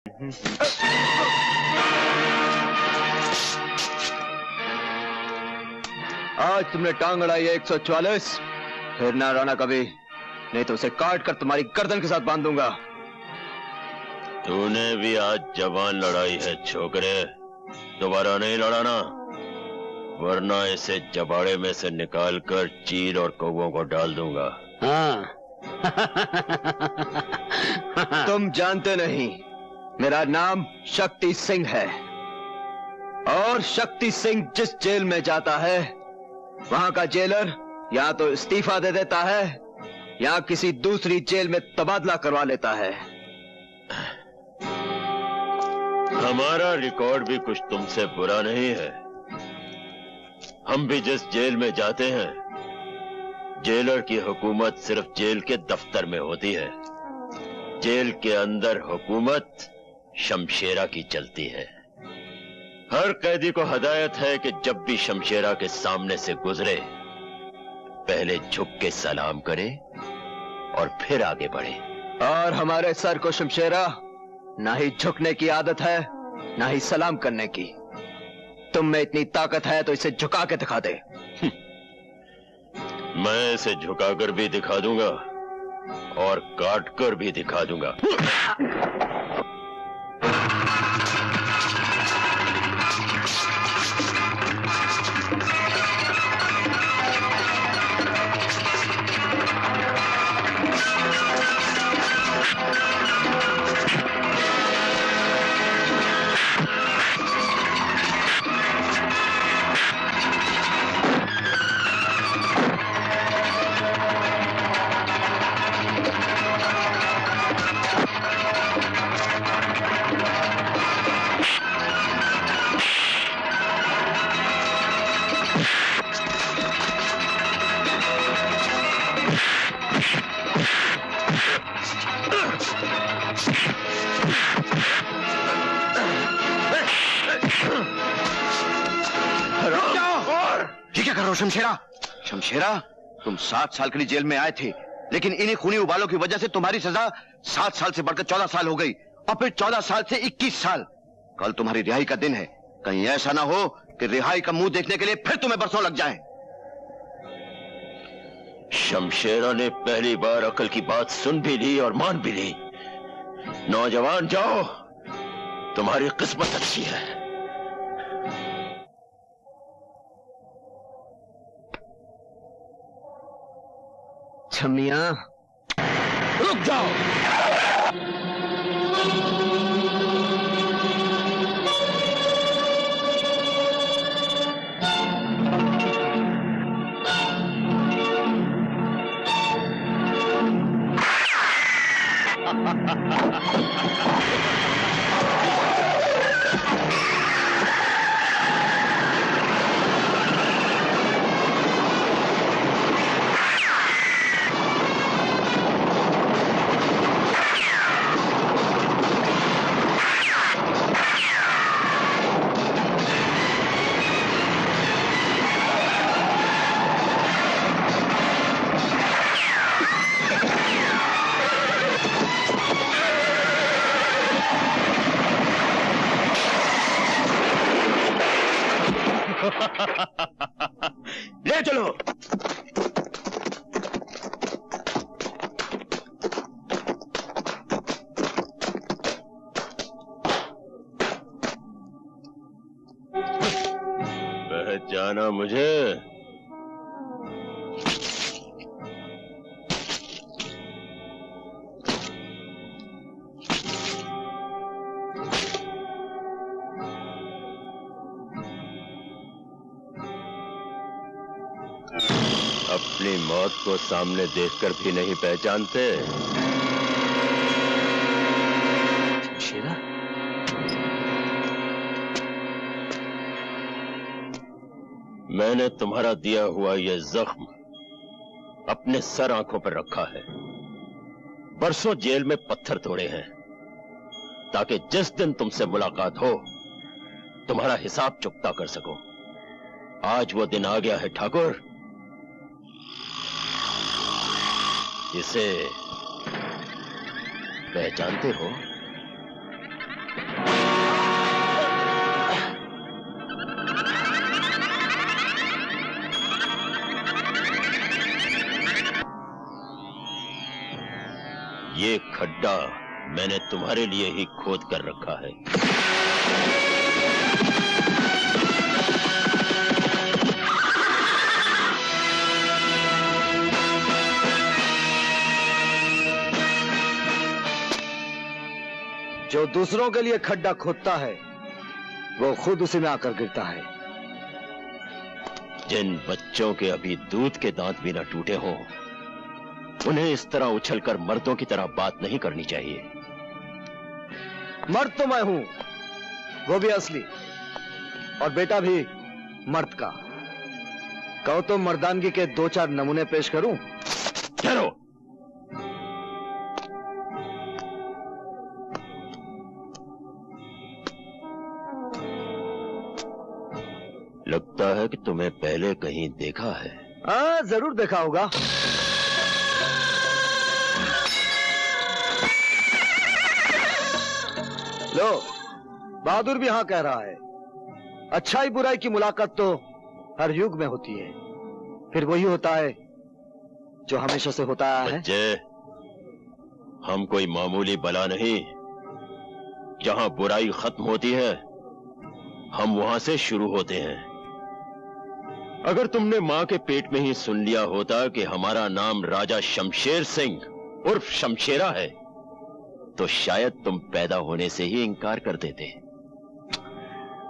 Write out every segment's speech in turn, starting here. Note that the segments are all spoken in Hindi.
आज तुमने टांग अड़ाई है 144, फिर ना रोना कभी, नहीं तो उसे काट कर तुम्हारी गर्दन के साथ बांध दूंगा। तूने भी आज जवान लड़ाई है छोकरे, दोबारा नहीं लड़ाना, वरना इसे जबाड़े में से निकालकर चील और कौवों को डाल दूंगा। हाँ। तुम जानते नहीं, मेरा नाम शक्ति सिंह है, और शक्ति सिंह जिस जेल में जाता है वहां का जेलर या तो इस्तीफा दे देता है या किसी दूसरी जेल में तबादला करवा लेता है। हमारा रिकॉर्ड भी कुछ तुमसे बुरा नहीं है। हम भी जिस जेल में जाते हैं, जेलर की हुकूमत सिर्फ जेल के दफ्तर में होती है, जेल के अंदर हुकूमत शमशेरा की चलती है। हर कैदी को हदायत है कि जब भी शमशेरा के सामने से गुजरे पहले झुक के सलाम करे और फिर आगे बढ़े। और हमारे सर को शमशेरा ना ही झुकने की आदत है ना ही सलाम करने की। तुम में इतनी ताकत है तो इसे झुका के दिखा दे। मैं इसे झुकाकर भी दिखा दूंगा और काट कर भी दिखा दूंगा। शमशेरा, शमशेरा, तुम 7 साल के लिए जेल में आए थे, लेकिन इन्हीं खूनी उबालों की वजह से तुम्हारी सजा 7 साल से बढ़कर 14 साल हो गई, और फिर 14 साल से 21 साल। कल तुम्हारी रिहाई का दिन है, कहीं ऐसा ना हो कि रिहाई का मुंह देखने के लिए फिर तुम्हें बरसों लग जाए। शमशेरा ने पहली बार अकल की बात सुन भी ली और मान भी ली। नौजवान जाओ, तुम्हारी किस्मत अच्छी है। छमिया, रुक जाओ। ले चलो। पहचाना मुझे? अपनी मौत को सामने देखकर भी नहीं पहचानते? शमशेरा, मैंने तुम्हारा दिया हुआ यह जख्म अपने सर आंखों पर रखा है। बरसों जेल में पत्थर तोड़े हैं ताकि जिस दिन तुमसे मुलाकात हो तुम्हारा हिसाब चुकता कर सकूं। आज वो दिन आ गया है ठाकुर। इसे पहचानते हो? खड्डा मैंने तुम्हारे लिए ही खोद कर रखा है। जो दूसरों के लिए खड्डा खोदता है वो खुद उसी में आकर गिरता है। जिन बच्चों के अभी दूध के दांत भी न टूटे हों, उन्हें इस तरह उछलकर मर्दों की तरह बात नहीं करनी चाहिए। मर्द तो मैं हूं, वो भी असली, और बेटा भी मर्द का। कहो तो मर्दानगी के 2-4 नमूने पेश करूं? चलो। लगता है कि तुम्हें पहले कहीं देखा है। हाँ, जरूर देखा होगा। लो, बहादुर भी हाँ कह रहा है। अच्छाई बुराई की मुलाकात तो हर युग में होती है, फिर वही होता है जो हमेशा से होता है। बच्चे, हम कोई मामूली बला नहीं। जहां बुराई खत्म होती है, हम वहां से शुरू होते हैं। अगर तुमने मां के पेट में ही सुन लिया होता कि हमारा नाम राजा शमशेर सिंह उर्फ शमशेरा है, तो शायद तुम पैदा होने से ही इनकार कर देते।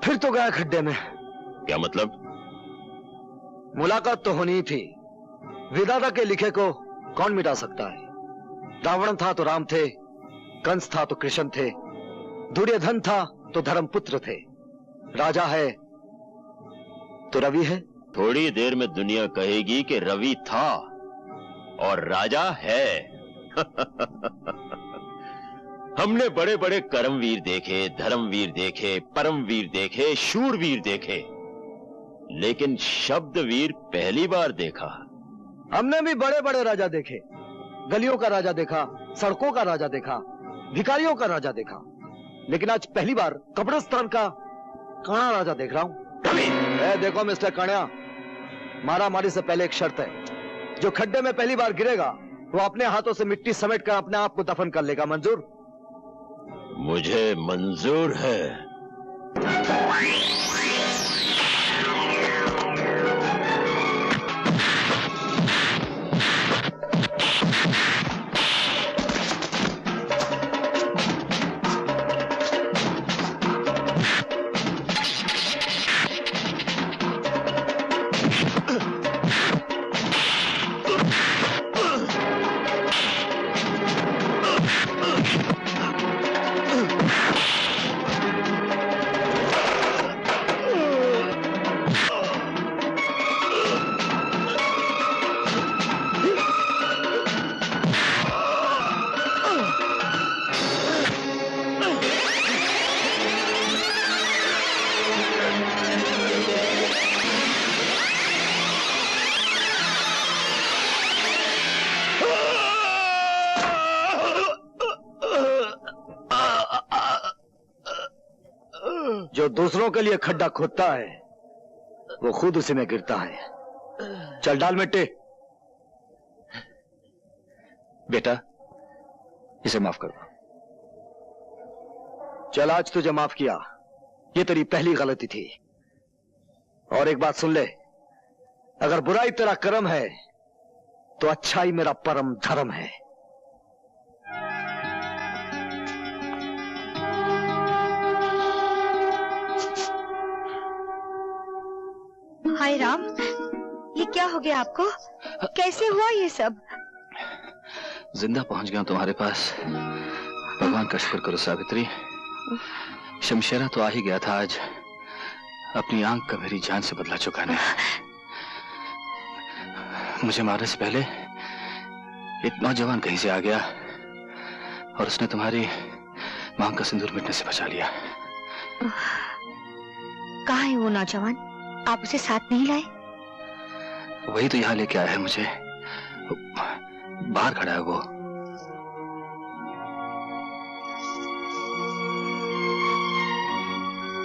फिर तो गया खड्डे में। क्या मतलब? मुलाकात तो होनी ही थी। विधाता के लिखे को कौन मिटा सकता है? रावण था तो राम थे, कंस था तो कृष्ण थे, दुर्योधन था तो धर्मपुत्र थे, राजा है तो रवि है। थोड़ी देर में दुनिया कहेगी कि रवि था और राजा है। हमने बड़े बड़े कर्मवीर देखे, धर्मवीर देखे, परमवीर देखे, शूरवीर देखे, लेकिन शब्दवीर पहली बार देखा। हमने भी बड़े बड़े राजा देखे। गलियों का राजा देखा, सड़कों का राजा देखा, भिखारियों का राजा देखा, लेकिन आज पहली बार कब्रिस्तान का काना राजा देख रहा हूं। देखो मिस्टर कान्या, मारा मारी से पहले एक शर्त है। जो खड्डे में पहली बार गिरेगा वो अपने हाथों से मिट्टी समेट कर अपने आप को दफन कर लेगा। मंजूर? मुझे मंजूर है। जो दूसरों के लिए खड्डा खोदता है वो खुद उसी में गिरता है। चल डाल मिट्टी। बेटा, इसे माफ कर दो। चल, आज तुझे माफ किया, ये तेरी पहली गलती थी। और एक बात सुन ले, अगर बुराई तेरा कर्म है तो अच्छाई मेरा परम धर्म है। हाय राम, ये क्या हो गया आपको? कैसे हुआ ये सब? जिंदा पहुंच गया तुम्हारे पास। भगवान का शुक्र करो सावित्री। शमशेरा तो आ ही गया था आज, अपनी आंख का मेरी जान से बदला चुकाने। मुझे मारने से पहले एक नौजवान कहीं से आ गया और उसने तुम्हारी मांग का सिंदूर मिटने से बचा लिया। कहाँ है वो नौजवान? आप उसे साथ नहीं लाए? वही तो यहाँ लेके आया है मुझे। बाहर खड़ा है वो।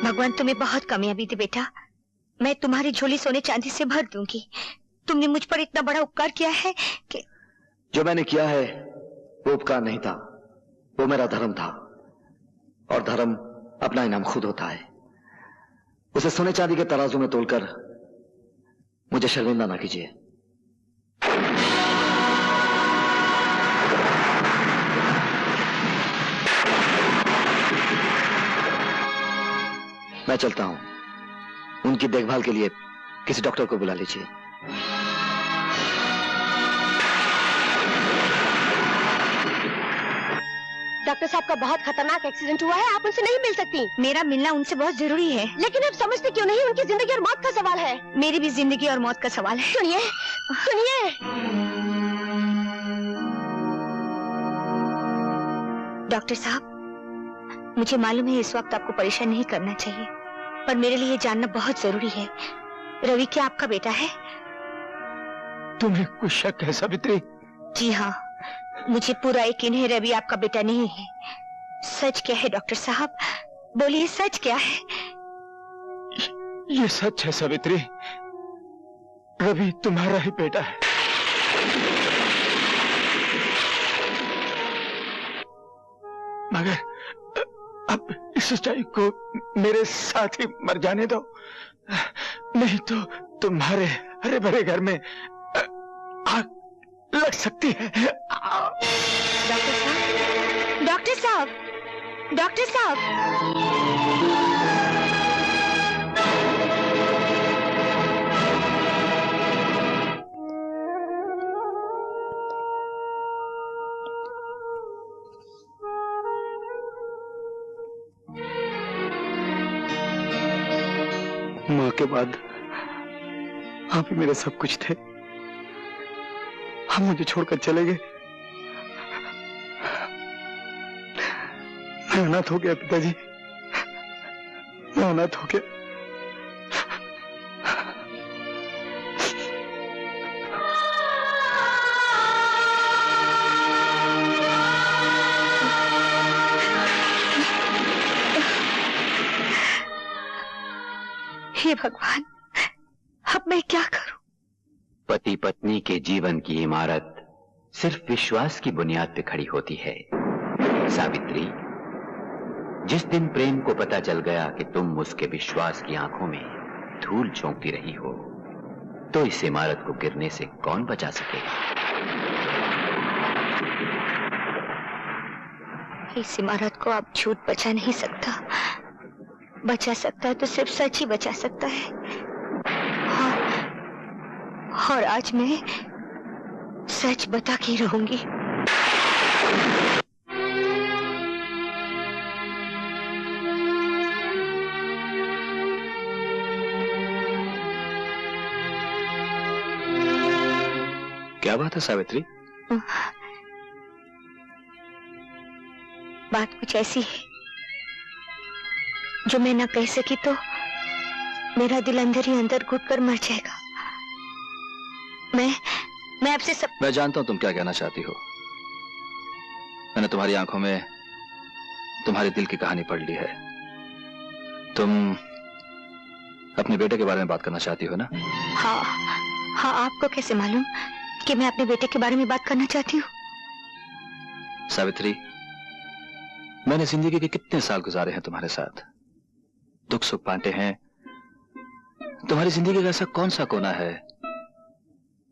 भगवान तुम्हें बहुत कमियां भी दी बेटा। मैं तुम्हारी झोली सोने चांदी से भर दूंगी। तुमने मुझ पर इतना बड़ा उपकार किया है कि... जो मैंने किया है वो उपकार नहीं था, वो मेरा धर्म था, और धर्म अपना इनाम खुद होता है। उसे सोने चांदी के तराजू में तोलकर मुझे शर्मिंदा ना कीजिए। मैं चलता हूं। उनकी देखभाल के लिए किसी डॉक्टर को बुला लीजिए। डॉक्टर साहब का बहुत खतरनाक एक्सीडेंट हुआ है, आप उनसे नहीं मिल सकती। मेरा मिलना उनसे बहुत जरूरी है। लेकिन आप समझते क्यों नहीं? उनकी जिंदगी और मौत का सवाल है। मेरी भी जिंदगी और मौत का सवाल है। सुनिए सुनिए। डॉक्टर साहब, मुझे मालूम है इस वक्त आपको परेशान नहीं करना चाहिए, पर मेरे लिए जानना बहुत जरूरी है। रवि क्या आपका बेटा है? तुम्हें कुछ शक है सावित्री? जी हाँ, मुझे पूरा यकीन है रवि आपका बेटा नहीं है। सच क्या है डॉक्टर साहब? बोलिए, सच क्या है? ये सच है सावित्री, रवि तुम्हारा ही बेटा है। मगर अब इस सच्चाई को मेरे साथ ही मर जाने दो, नहीं तो तुम्हारे हरे भरे घर में आग लग सकती है। डॉक्टर साहब, डॉक्टर साहब, डॉक्टर साहब। माँ के बाद आप ही मेरे सब कुछ थे। हम मुझे छोड़कर चले गए। मैं अनाथ हो गया पिताजी, मैं अनाथ हो गया। हे भगवान, अब मैं क्या करूं? पति पत्नी के जीवन की इमारत सिर्फ विश्वास की बुनियाद पे खड़ी होती है। सावित्री, जिस दिन प्रेम को पता चल गया कि तुम उसके विश्वास की आंखों में धूल झोंकती रही हो, तो इस इमारत को गिरने से कौन बचा सकेगा? इस इमारत को अब झूठ बचा नहीं सकता। बचा सकता है तो सिर्फ सच ही बचा सकता है। और आज मैं सच बता के रहूंगी। क्या बात है सावित्री? बात कुछ ऐसी है जो मैं ना कह सकी तो मेरा दिल अंदर ही अंदर घुट कर मर जाएगा। मैं आपसे सब... मैं जानता हूं तुम क्या कहना चाहती हो। मैंने तुम्हारी आंखों में तुम्हारे दिल की कहानी पढ़ ली है। तुम अपने बेटे के बारे में बात करना चाहती हो ना? हाँ हाँ, आपको कैसे मालूम कि मैं अपने बेटे के बारे में बात करना चाहती हूँ? सावित्री, मैंने जिंदगी के कितने साल गुजारे हैं तुम्हारे साथ, दुख सुख बांटे हैं। तुम्हारी जिंदगी का ऐसा कौन सा कोना है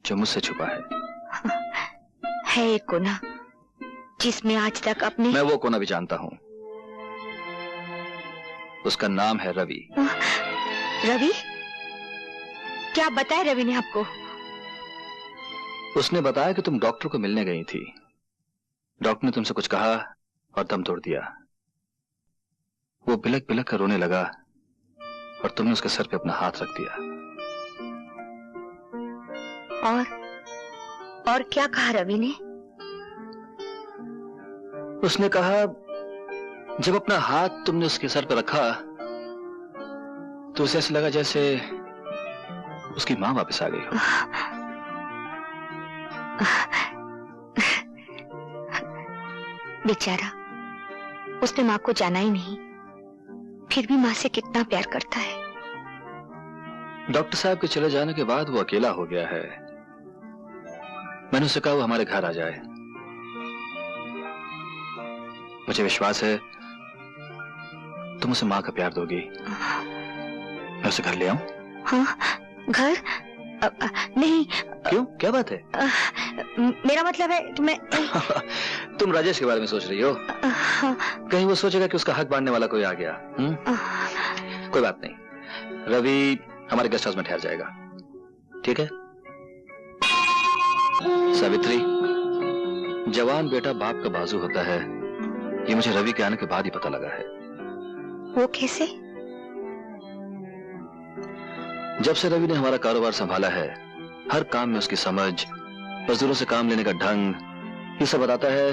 जो मुझसे छुपा है एक कोना जिसमें आज तक अपने... मैं वो कोना भी जानता हूं। उसका नाम है रवि। रवि? क्या बताया रवि ने आपको? उसने बताया कि तुम डॉक्टर को मिलने गई थी। डॉक्टर ने तुमसे कुछ कहा और दम तोड़ दिया। वो बिलक बिलक कर रोने लगा और तुमने उसके सर पे अपना हाथ रख दिया। और क्या कहा रवि ने? उसने कहा जब अपना हाथ तुमने उसके सर पे रखा तो उसे ऐसा लगा जैसे उसकी मां वापस आ गई हो। बेचारा, उसने मां को जाना ही नहीं, फिर भी मां से कितना प्यार करता है। डॉक्टर साहब के चले जाने के बाद वो अकेला हो गया है। मैंने उसे कहा वो हमारे घर आ जाए। मुझे विश्वास है तुम उसे माँ का प्यार दोगी। मैं उसे घर ले आऊं? हाँ, घर? नहीं। क्यों, क्या बात है? मेरा मतलब है कि मैं तुम राजेश के बारे में सोच रही हो? कहीं वो सोचेगा कि उसका हक बांटने वाला कोई आ गया। कोई बात नहीं, रवि हमारे गेस्ट हाउस में ठहर जाएगा, ठीक है? सावित्री, जवान बेटा बाप का बाजू होता है, ये मुझे रवि के आने के बाद ही पता लगा है। वो कैसे? जब से रवि ने हमारा कारोबार संभाला है, हर काम में उसकी समझ, मजदूरों से काम लेने का ढंग, ये सब बताता है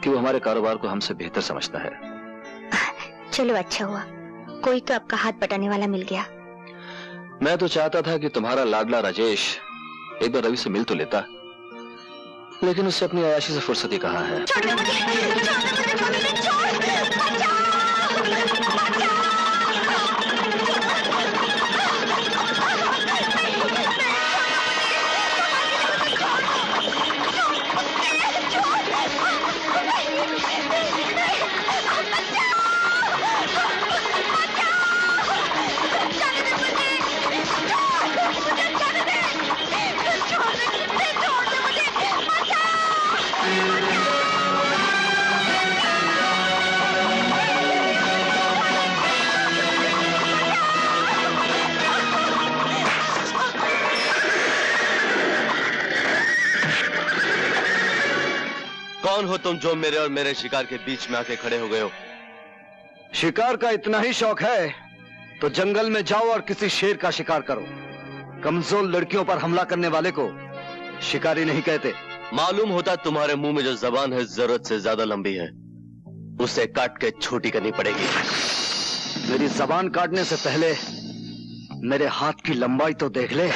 कि वो हमारे कारोबार को हमसे बेहतर समझता है। चलो अच्छा हुआ, कोई तो आपका हाथ बटाने वाला मिल गया। मैं तो चाहता था कि तुम्हारा लाडला राजेश एक बार रवि से मिल तो लेता, लेकिन उससे अपनी अयाशी से फुर्सत ही कहाँ है। कौन हो तुम जो मेरे और मेरे शिकार के बीच में आके खड़े हो गए हो? शिकार का इतना ही शौक है तो जंगल में जाओ और किसी शेर का शिकार करो। कमजोर लड़कियों पर हमला करने वाले को शिकारी नहीं कहते। मालूम होता तुम्हारे मुंह में जो जबान है जरूरत से ज्यादा लंबी है, उसे काट के छोटी करनी पड़ेगी। मेरी जबान काटने से पहले मेरे हाथ की लंबाई तो देख ले।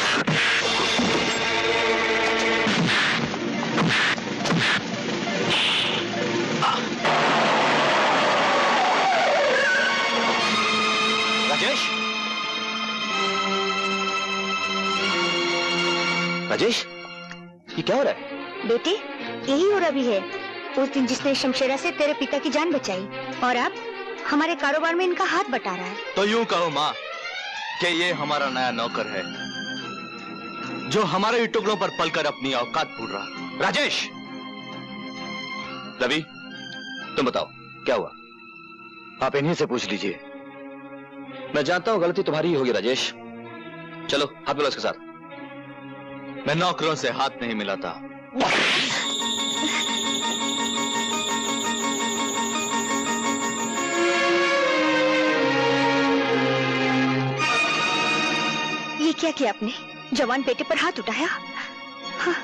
राजेश, ये क्या हो रहा है? बेटे, यही हो रवि है, उस दिन जिसने शमशेरा से तेरे पिता की जान बचाई, और अब हमारे कारोबार में इनका हाथ बटा रहा है। तो यूं कहो माँ कि ये हमारा नया नौकर है, जो हमारे ही टुकड़ों पर पलकर अपनी औकात भूल रहा। राजेश! रवि, तुम बताओ क्या हुआ? आप इन्हीं से पूछ लीजिए। मैं जानता हूं गलती तुम्हारी ही होगी राजेश। चलो हाथ मिलाओ उसके साथ। मैं नौकरों से हाथ नहीं मिलाता। ये क्या किया आपने? जवान बेटे पर हाथ उठाया? हाँ।